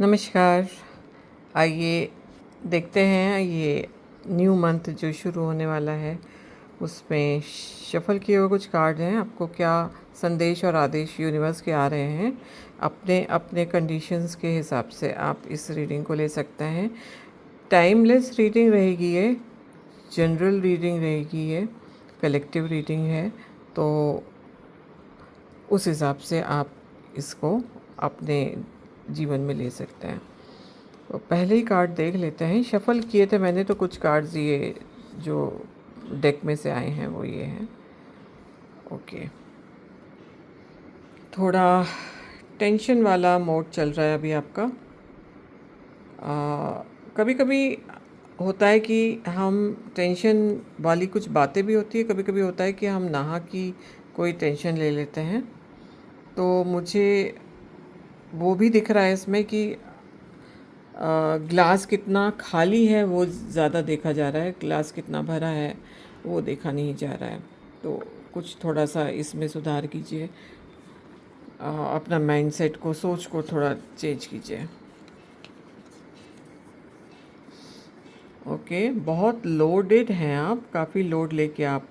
नमस्कार। आइए देखते हैं ये न्यू मंथ जो शुरू होने वाला है उसमें शफ़ल किए हुए कुछ कार्ड हैं। आपको क्या संदेश और आदेश यूनिवर्स के आ रहे हैं, अपने अपने कंडीशंस के हिसाब से आप इस रीडिंग को ले सकते हैं। टाइमलेस रीडिंग रहेगी ये, जनरल रीडिंग रहेगी ये, कलेक्टिव रीडिंग है, तो उस हिसाब से आप इसको अपने जीवन में ले सकते हैं। तो पहले ही कार्ड देख लेते हैं। शफ़ल किए थे मैंने तो कुछ कार्ड्स ये जो डेक में से आए हैं वो ये हैं। ओके, थोड़ा टेंशन वाला मोड चल रहा है अभी आपका। कभी कभी होता है कि हम टेंशन वाली कुछ बातें भी होती है, कभी कभी होता है कि हम नाहा की कोई टेंशन ले लेते हैं। तो मुझे वो भी दिख रहा है इसमें कि ग्लास कितना खाली है वो ज़्यादा देखा जा रहा है, ग्लास कितना भरा है वो देखा नहीं जा रहा है। तो कुछ थोड़ा सा इसमें सुधार कीजिए, अपना माइंडसेट को, सोच को थोड़ा चेंज कीजिए। ओके, बहुत लोडेड हैं आप, काफ़ी लोड लेके आप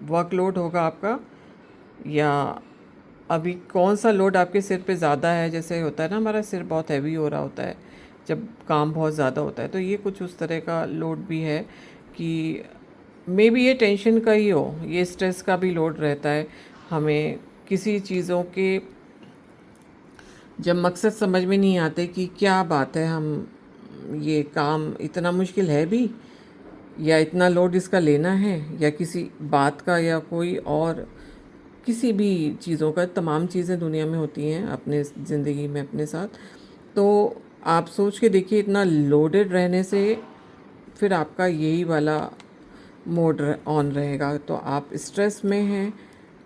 वर्कलोड होगा आपका, या अभी कौन सा लोड आपके सिर पे ज़्यादा है। जैसे होता है ना, हमारा सिर बहुत हैवी हो रहा होता है जब काम बहुत ज़्यादा होता है, तो ये कुछ उस तरह का लोड भी है कि मे बी ये टेंशन का ही हो, ये स्ट्रेस का भी लोड रहता है। हमें किसी चीज़ों के जब मकसद समझ में नहीं आते कि क्या बात है, हम ये काम इतना मुश्किल है भी, या इतना लोड इसका लेना है, या किसी बात का, या कोई और किसी भी चीज़ों का, तमाम चीज़ें दुनिया में होती हैं अपने ज़िंदगी में अपने साथ। तो आप सोच के देखिए, इतना लोडेड रहने से फिर आपका यही वाला मोड ऑन रहेगा, तो आप स्ट्रेस में हैं।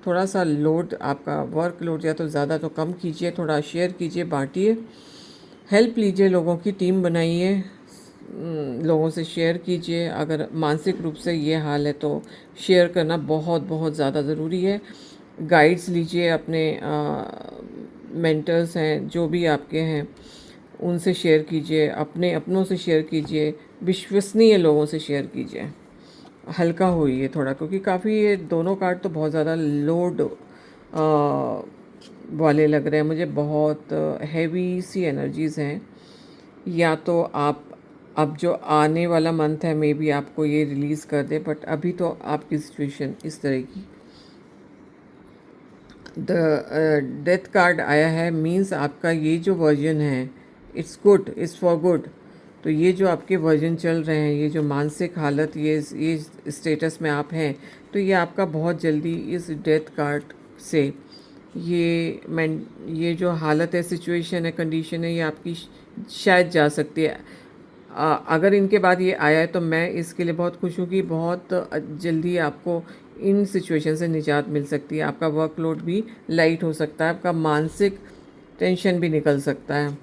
थोड़ा सा लोड आपका, वर्क लोड या तो ज़्यादा तो कम कीजिए, थोड़ा शेयर कीजिए, बांटिए, हेल्प लीजिए, लोगों की टीम बनाइए, लोगों से शेयर कीजिए। अगर मानसिक रूप से ये हाल है तो शेयर करना बहुत बहुत ज़्यादा ज़रूरी है। गाइड्स लीजिए, अपने मेंटर्स हैं जो भी आपके हैं उनसे शेयर कीजिए, अपने अपनों से शेयर कीजिए, विश्वसनीय लोगों से शेयर कीजिए। हल्का होइए थोड़ा, क्योंकि काफ़ी ये दोनों कार्ड तो बहुत ज़्यादा लोड वाले लग रहे हैं मुझे, बहुत हैवी सी एनर्जीज़ हैं। या तो आप, अब जो आने वाला मंथ है मे बी आपको ये रिलीज़ कर दे, बट अभी तो आपकी सिचुएशन इस तरह की। द डेथ कार्ड आया है, मींस आपका ये जो वर्जन है it's good, it's for good. तो ये जो आपके वर्जन चल रहे हैं, ये जो मानसिक हालत, ये स्टेटस में आप हैं, तो ये आपका बहुत जल्दी इस डेथ कार्ड से ये जो हालत है, सिचुएशन है, कंडीशन है, ये आपकी शायद जा सकती है। अगर इनके बाद ये आया है तो मैं इसके लिए बहुत खुश हूँ कि बहुत जल्दी आपको इन सिचुएशन से निजात मिल सकती है। आपका वर्कलोड भी लाइट हो सकता है, आपका मानसिक टेंशन भी निकल सकता है।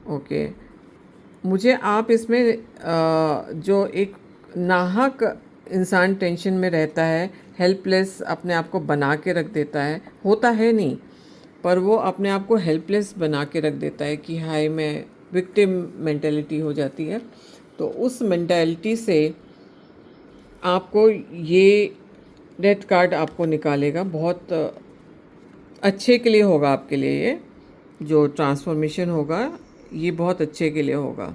ओके, मुझे आप इसमें जो एक नाहक इंसान टेंशन में रहता है, हेल्पलेस अपने आप को बना के रख देता है, होता है नहीं, पर वो अपने आप को हेल्पलेस बना के रख देता है कि हाय मैं, विक्टिम मेंटेलिटी हो जाती है। तो उस मेंटेलिटी से आपको ये डेथ कार्ड आपको निकालेगा, बहुत अच्छे के लिए होगा आपके लिए। ये जो ट्रांसफॉर्मेशन होगा ये बहुत अच्छे के लिए होगा।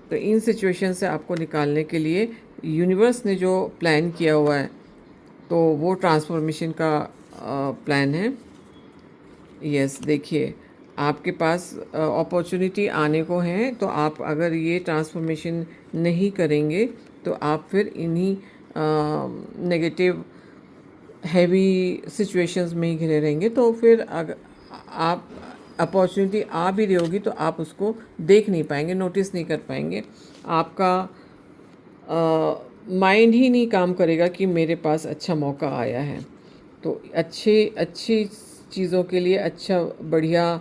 तो इन सिचुएशन से आपको निकालने के लिए यूनिवर्स ने जो प्लान किया हुआ है, तो वो ट्रांसफॉर्मेशन का प्लान है। यस, देखिए आपके पास अपॉर्चुनिटी आने को है, तो आप अगर ये ट्रांसफॉर्मेशन नहीं करेंगे तो आप फिर इन्हीं नेगेटिव हैवी सिचुएशंस में ही घिरे रहेंगे। तो फिर अगर आप, अपॉर्चुनिटी आ भी रही होगी तो आप उसको देख नहीं पाएंगे, नोटिस नहीं कर पाएंगे। आपका माइंड ही नहीं काम करेगा कि मेरे पास अच्छा मौका आया है। तो अच्छी चीज़ों के लिए, अच्छा बढ़िया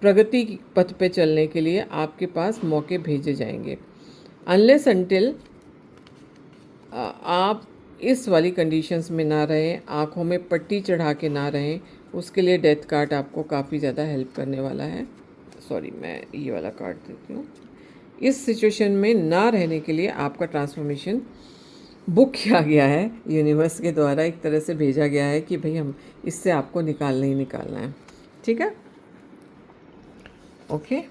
प्रगति की पथ पे चलने के लिए आपके पास मौके भेजे जाएंगे। अनलेस अनटिल आप इस वाली कंडीशंस में ना रहें, आँखों में पट्टी चढ़ा के ना रहें, उसके लिए डेथ कार्ड आपको काफ़ी ज़्यादा हेल्प करने वाला है। सॉरी, मैं ये वाला कार्ड देती हूँ। इस सिचुएशन में ना रहने के लिए आपका ट्रांसफॉर्मेशन बुक किया गया है, यूनिवर्स के द्वारा एक तरह से भेजा गया है कि भाई हम इससे आपको निकालना ही निकालना है। ठीक है, okay,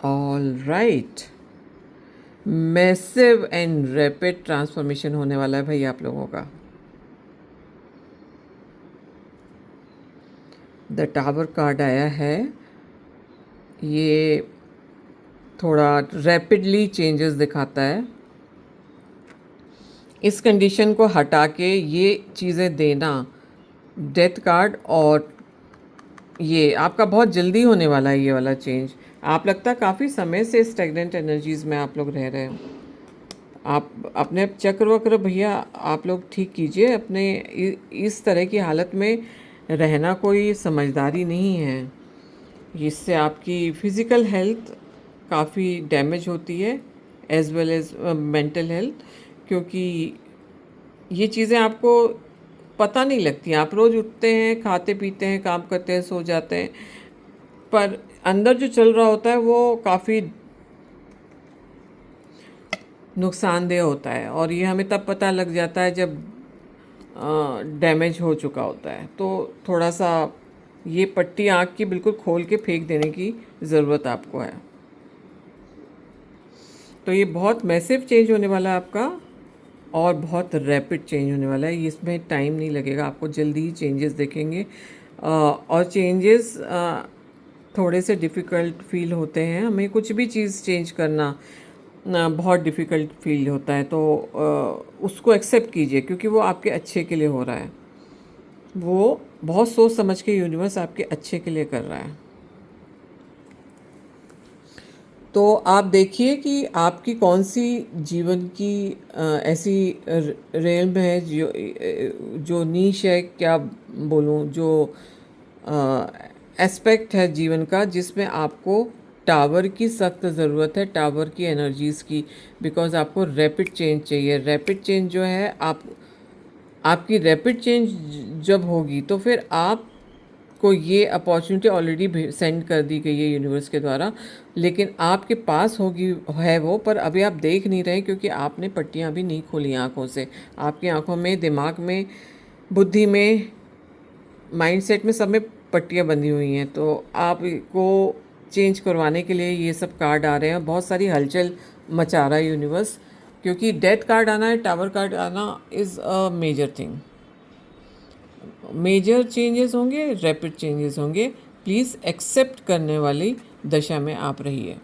all right. Massive and rapid transformation होने वाला है भाई आप लोगों का। द टावर कार्ड आया है, ये थोड़ा रैपिडली चेंजेस दिखाता है। इस कंडीशन को हटा के ये चीज़ें देना, डेथ कार्ड, और ये आपका बहुत जल्दी होने वाला है ये वाला चेंज। आप लगता है काफ़ी समय से स्टैग्नेंट एनर्जीज़ में आप लोग रह रहे हो। आप अपने चक्र वक्र भैया आप लोग ठीक कीजिए अपने। इस तरह की हालत में रहना कोई समझदारी नहीं है। इससे आपकी फ़िज़िकल हेल्थ काफ़ी डैमेज होती है, as well as mental health, क्योंकि ये चीज़ें आपको पता नहीं लगती। आप रोज़ उठते हैं, खाते पीते हैं, काम करते हैं, सो जाते हैं, पर अंदर जो चल रहा होता है वो काफ़ी नुकसानदेह होता है, और ये हमें तब पता लग जाता है जब डैमेज हो चुका होता है। तो थोड़ा सा ये पट्टी आँख की बिल्कुल खोल के फेंक देने की ज़रूरत आपको है। तो ये बहुत मैसिव चेंज होने वाला है आपका, और बहुत रैपिड चेंज होने वाला है। इसमें टाइम नहीं लगेगा, आपको जल्दी ही चेंजेस देखेंगे। और चेंजेस थोड़े से डिफ़िकल्ट फील होते हैं, हमें कुछ भी चीज़ चेंज करना बहुत डिफ़िकल्ट फील होता है। तो उसको एक्सेप्ट कीजिए, क्योंकि वो आपके अच्छे के लिए हो रहा है। वो बहुत सोच समझ के यूनिवर्स आपके अच्छे के लिए कर रहा है। तो आप देखिए कि आपकी कौन सी जीवन की ऐसी रेल्म है जो नीश है, क्या बोलूँ, जो एस्पेक्ट है जीवन का, जिसमें आपको टावर की सख्त ज़रूरत है, टावर की एनर्जीज़ की। बिकॉज़ आपको रैपिड चेंज चाहिए। रैपिड चेंज जो है, आपकी रैपिड चेंज जब होगी तो फिर आपको ये अपॉर्चुनिटी ऑलरेडी सेंड कर दी गई है यूनिवर्स के द्वारा, लेकिन आपके पास होगी है वो, पर अभी आप देख नहीं रहे क्योंकि आपने पट्टियाँ भी नहीं खोली आँखों से। आपकी आँखों में, दिमाग में, बुद्धि में, माइंडसेट में, सब में पट्टियाँ बंधी हुई हैं। तो आपको चेंज करवाने के लिए ये सब कार्ड आ रहे हैं। बहुत सारी हलचल मचा रहा है यूनिवर्स, क्योंकि डेथ कार्ड आना है, टावर कार्ड आना is a major thing. Major changes होंगे, रैपिड चेंजेस होंगे। प्लीज़ एक्सेप्ट करने वाली दशा में आप रहिए।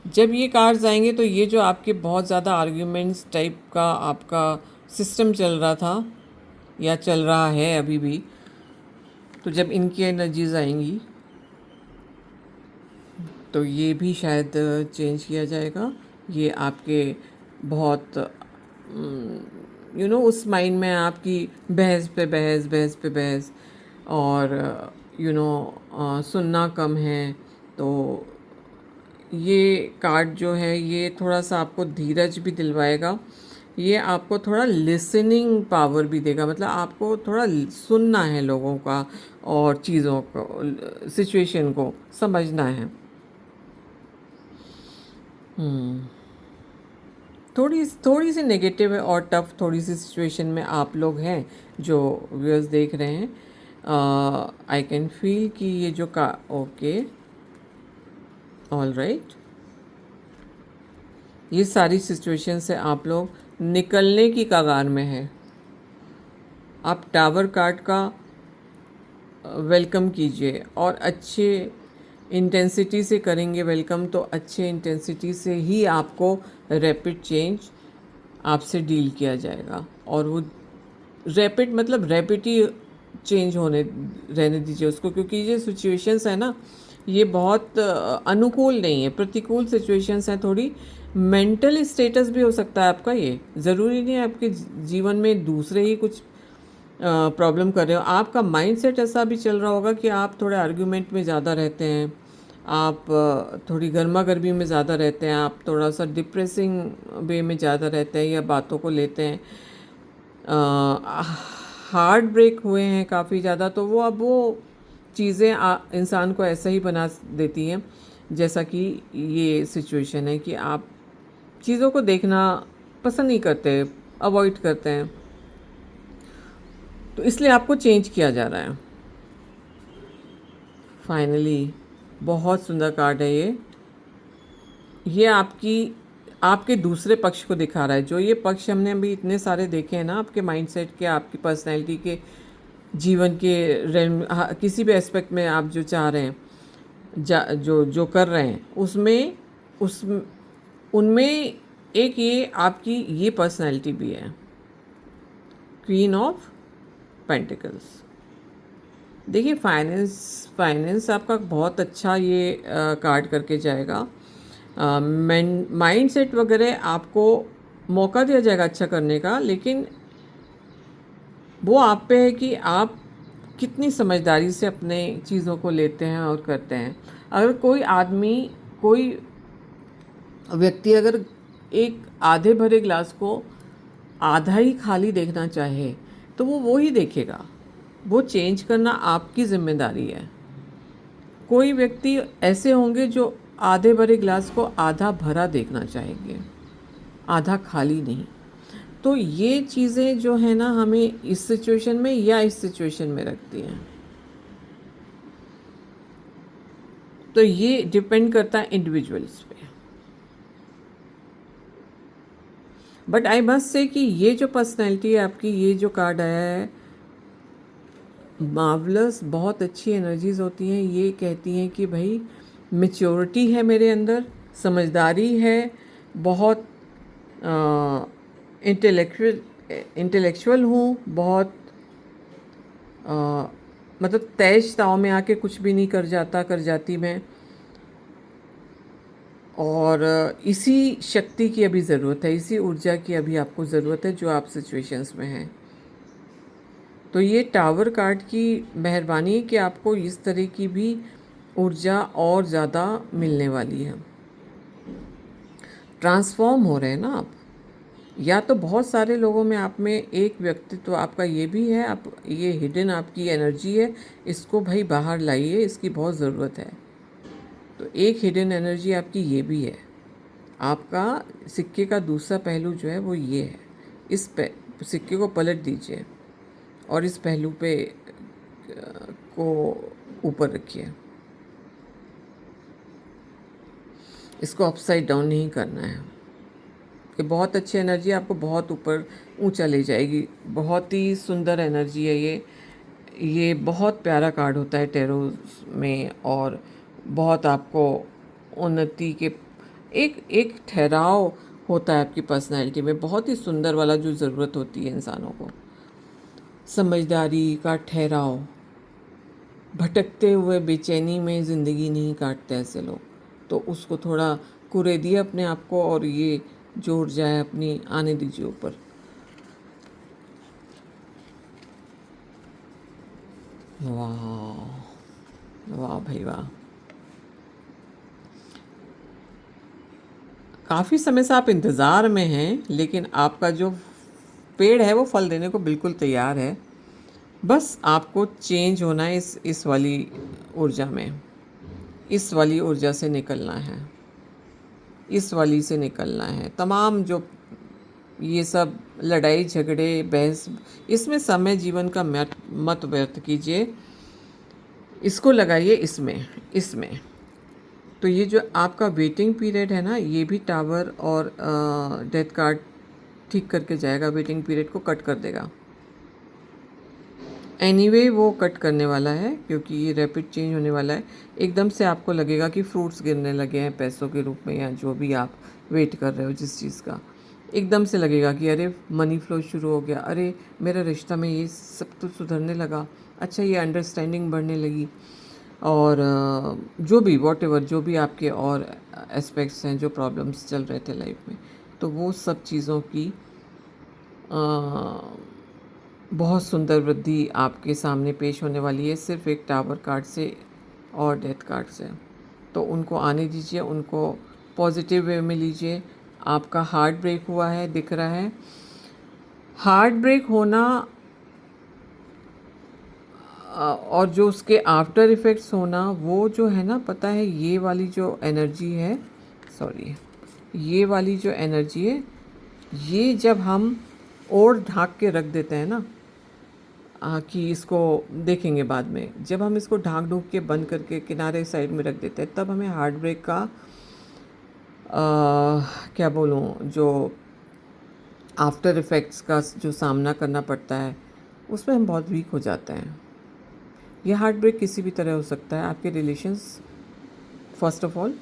जब ये कार्ड्स आएंगे तो ये जो आपके बहुत ज़्यादा आर्ग्यूमेंट्स टाइप का आपका सिस्टम चल रहा था या चल रहा है अभी भी, तो जब इनकी एनर्जीज आएंगी तो ये भी शायद चेंज किया जाएगा। ये आपके बहुत उस माइंड में आपकी बहस पे बहस, बहस पे बहस, और सुनना कम है। तो ये कार्ड जो है ये थोड़ा सा आपको धीरज भी दिलवाएगा। ये आपको थोड़ा लिसनिंग पावर भी देगा, मतलब आपको थोड़ा सुनना है लोगों का और चीज़ों को, सिचुएशन को समझना है। थोड़ी थोड़ी सी नेगेटिव है और टफ थोड़ी सी सिचुएशन में आप लोग हैं जो व्यूअर्स देख रहे हैं। आई कैन फील कि ये जो का ओके, ऑल राइट, ये सारी सिचुएशन से आप लोग निकलने की कगार में है। आप टावर कार्ड का वेलकम कीजिए, और अच्छे इंटेंसिटी से करेंगे वेलकम, तो अच्छे इंटेंसिटी से ही आपको रैपिड चेंज आपसे डील किया जाएगा। और वो रैपिड मतलब रैपिड ही चेंज होने रहने दीजिए उसको, क्योंकि ये सिचुएशंस है ना, ये बहुत अनुकूल नहीं है, प्रतिकूल सिचुएशंस हैं थोड़ी। मेंटल स्टेटस भी हो सकता है आपका, ये ज़रूरी नहीं है आपके जीवन में दूसरे ही कुछ प्रॉब्लम कर रहे हो। आपका माइंडसेट ऐसा भी चल रहा होगा कि आप थोड़े आर्ग्यूमेंट में ज़्यादा रहते हैं, आप थोड़ी गर्मा गर्मी में ज़्यादा रहते हैं, आप थोड़ा सा डिप्रेसिंग वे में ज़्यादा रहते हैं या बातों को लेते हैं, हार्ट ब्रेक हुए हैं काफ़ी ज़्यादा, तो वो अब वो चीज़ें इंसान को ऐसा ही बना देती हैं जैसा कि ये सिचुएशन है कि आप चीज़ों को देखना पसंद नहीं करते, अवॉइड करते हैं। तो इसलिए आपको चेंज किया जा रहा है। फाइनली बहुत सुंदर कार्ड है ये आपके दूसरे पक्ष को दिखा रहा है। जो ये पक्ष हमने अभी इतने सारे देखे हैं ना, आपके माइंडसेट के, आपकी पर्सनैलिटी के, जीवन के किसी भी एस्पेक्ट में आप जो चाह रहे हैं, जो जो कर रहे हैं, उस उनमें एक ये आपकी ये पर्सनैलिटी भी है, क्वीन ऑफ पेंटिकल्स। देखिए फाइनेंस आपका बहुत अच्छा ये कार्ड करके जाएगा। माइंड सेट वगैरह आपको मौका दिया जाएगा अच्छा करने का, लेकिन वो आप पे है कि आप कितनी समझदारी से अपने चीज़ों को लेते हैं और करते हैं। अगर कोई व्यक्ति अगर एक आधे भरे ग्लास को आधा ही खाली देखना चाहे तो वो ही देखेगा। वो चेंज करना आपकी जिम्मेदारी है। कोई व्यक्ति ऐसे होंगे जो आधे भरे ग्लास को आधा भरा देखना चाहेंगे, आधा खाली नहीं। तो ये चीज़ें जो है ना, हमें इस सिचुएशन में या इस सिचुएशन में रखती हैं। तो ये डिपेंड करता है इंडिविजुअल्स पे। बट आई मस्ट से कि ये जो पर्सनैलिटी है आपकी, ये जो कार्ड आया है, मार्वलस, बहुत अच्छी एनर्जीज होती हैं। ये कहती हैं कि भाई मैच्योरिटी है मेरे अंदर, समझदारी है, बहुत इंटेलेक्चुअल हूँ, बहुत मतलब तेज ताव में आके कुछ भी नहीं कर जाती मैं। और इसी शक्ति की अभी ज़रूरत है, इसी ऊर्जा की अभी आपको ज़रूरत है जो आप सिचुएशंस में हैं। तो ये टावर कार्ड की मेहरबानी है कि आपको इस तरह की भी ऊर्जा और ज़्यादा मिलने वाली है। ट्रांसफॉर्म हो रहे हैं ना आप, या तो बहुत सारे लोगों में आप में एक व्यक्तित्व आपका ये भी है, आप ये हिडन आपकी एनर्जी है, इसको भाई बाहर लाइए, इसकी बहुत ज़रूरत है। तो एक हिडन एनर्जी आपकी ये भी है। आपका सिक्के का दूसरा पहलू जो है वो ये है। सिक्के को पलट दीजिए और इस पहलू पे को ऊपर रखिए। इसको अपसाइड डाउन नहीं करना है। ये बहुत अच्छी एनर्जी आपको बहुत ऊपर ऊंचा ले जाएगी। बहुत ही सुंदर एनर्जी है ये बहुत प्यारा कार्ड होता है टैरो में, और बहुत आपको उन्नति के एक एक ठहराव होता है आपकी पर्सनैलिटी में, बहुत ही सुंदर वाला जो ज़रूरत होती है इंसानों को, समझदारी का ठहराव। भटकते हुए बेचैनी में ज़िंदगी नहीं काटते ऐसे लोग। तो उसको थोड़ा कुरेदिए अपने आप को, और ये जो ऊर्जा है अपनी आने दीजिए ऊपर। वाह वाह भाई वाह। काफ़ी समय से आप इंतज़ार में हैं, लेकिन आपका जो पेड़ है वो फल देने को बिल्कुल तैयार है। बस आपको चेंज होना है इस वाली ऊर्जा में, इस वाली ऊर्जा से निकलना है, इस वाली से निकलना है। तमाम जो ये सब लड़ाई झगड़े बहस, इसमें समय जीवन का मत व्यर्थ कीजिए, इसको लगाइए इसमें। तो ये जो आपका वेटिंग पीरियड है ना, ये भी टावर और डेथ कार्ड ठीक करके जाएगा, वेटिंग पीरियड को कट कर देगा। एनीवे वो कट करने वाला है, क्योंकि ये रैपिड चेंज होने वाला है। एकदम से आपको लगेगा कि फ्रूट्स गिरने लगे हैं पैसों के रूप में, या जो भी आप वेट कर रहे हो जिस चीज़ का, एकदम से लगेगा कि अरे मनी फ्लो शुरू हो गया, अरे मेरा रिश्ता में ये सब तो सुधरने लगा, अच्छा ये अंडरस्टैंडिंग बढ़ने लगी, और जो भी वॉटेवर जो भी आपके और एस्पेक्ट्स हैं, जो प्रॉब्लम्स चल रहे थे लाइफ में, तो वो सब चीज़ों की बहुत सुंदर वृद्धि आपके सामने पेश होने वाली है, सिर्फ एक टावर कार्ड से और डेथ कार्ड से। तो उनको आने दीजिए, उनको पॉजिटिव वे में लीजिए। आपका हार्ट ब्रेक हुआ है, दिख रहा है। हार्ट ब्रेक होना और जो उसके आफ्टर इफ़ेक्ट्स होना, वो जो है ना, पता है ये वाली जो एनर्जी है, सॉरी, ये वाली जो एनर्जी है, ये जब हम और ढाँक के रख देते हैं ना, कि इसको देखेंगे बाद में, जब हम इसको ढाँक ढूँक के बंद करके किनारे साइड में रख देते हैं, तब हमें हार्ट ब्रेक का क्या बोलूँ, जो आफ्टर इफ़ेक्ट्स का जो सामना करना पड़ता है, उसमें हम बहुत वीक हो जाते हैं। ये हार्ट ब्रेक किसी भी तरह हो सकता है, आपके रिलेशंस फर्स्ट ऑफ ऑल,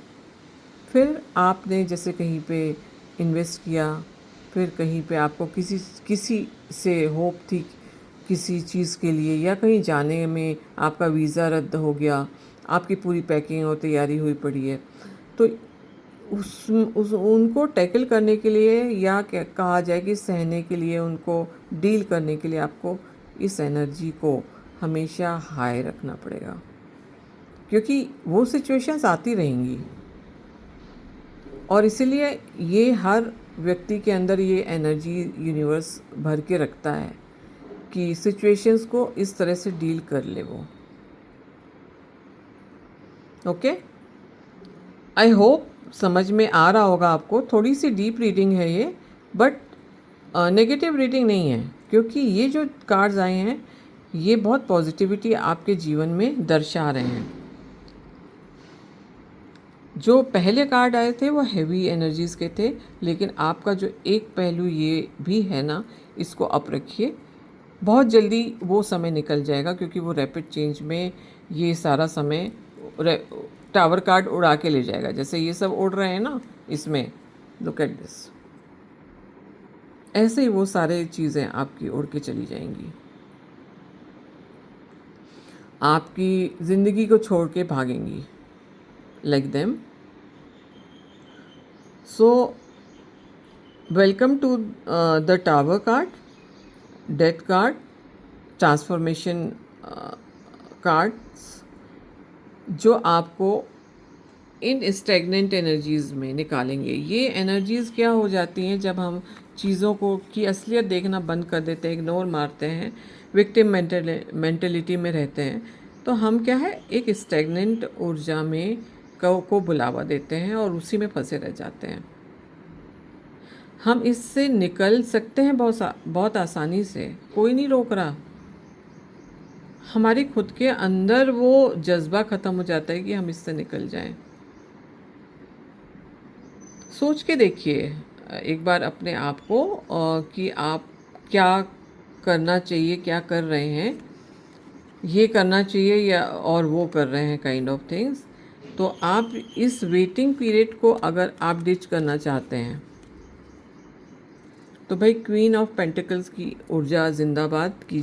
फिर आपने जैसे कहीं पे इन्वेस्ट किया, फिर कहीं पे आपको किसी से होप थी किसी चीज़ के लिए, या कहीं जाने में आपका वीज़ा रद्द हो गया, आपकी पूरी पैकिंग और तैयारी हुई पड़ी है, तो उनको टैकल करने के लिए, या क्या कहा जाए कि सहने के लिए, उनको डील करने के लिए आपको इस एनर्जी को हमेशा हाई रखना पड़ेगा, क्योंकि वो सिचुएशंस आती रहेंगी। और इसीलिए ये हर व्यक्ति के अंदर ये एनर्जी यूनिवर्स भर के रखता है कि सिचुएशंस को इस तरह से डील कर ले वो। ओके, आई होप समझ में आ रहा होगा आपको। थोड़ी सी डीप रीडिंग है ये, बट नेगेटिव रीडिंग नहीं है, क्योंकि ये जो कार्ड्स आए हैं ये बहुत पॉजिटिविटी आपके जीवन में दर्शा रहे हैं। जो पहले कार्ड आए थे वो हैवी एनर्जीज़ के थे, लेकिन आपका जो एक पहलू ये भी है ना, इसको अप रखिए, बहुत जल्दी वो समय निकल जाएगा, क्योंकि वो रैपिड चेंज में ये सारा समय टावर कार्ड उड़ा के ले जाएगा। जैसे ये सब उड़ रहे हैं ना इसमें, लुक एट दिस, ऐसे ही वो सारे चीज़ें आपकी उड़ के चली जाएंगी, आपकी ज़िंदगी को छोड़ के भागेंगी, like them. So welcome to the Tower card, Death card, Transformation cards, जो आपको इन स्टैग्नेंट एनर्जीज़ में निकालेंगे। ये एनर्जीज़ क्या हो जाती हैं जब हम चीज़ों को की असलियत देखना बंद कर देते हैं, इग्नोर मारते हैं, विक्टिम मेंटलिटी में रहते हैं, तो हम क्या है, एक स्टैग्नेंट ऊर्जा में को बुलावा देते हैं और उसी में फंसे रह जाते हैं। हम इससे निकल सकते हैं बहुत आसानी से, कोई नहीं रोक रहा। हमारी खुद के अंदर वो जज्बा ख़त्म हो जाता है कि हम इससे निकल जाएं। सोच के देखिए एक बार अपने आप को कि आप क्या करना चाहिए, क्या कर रहे हैं, ये करना चाहिए या और वो कर रहे हैं, काइंड ऑफ थिंग्स। तो आप इस वेटिंग पीरियड को अगर आप डिच करना चाहते हैं, तो भाई क्वीन ऑफ पेंटिकल्स की ऊर्जा जिंदाबाद कीजिए।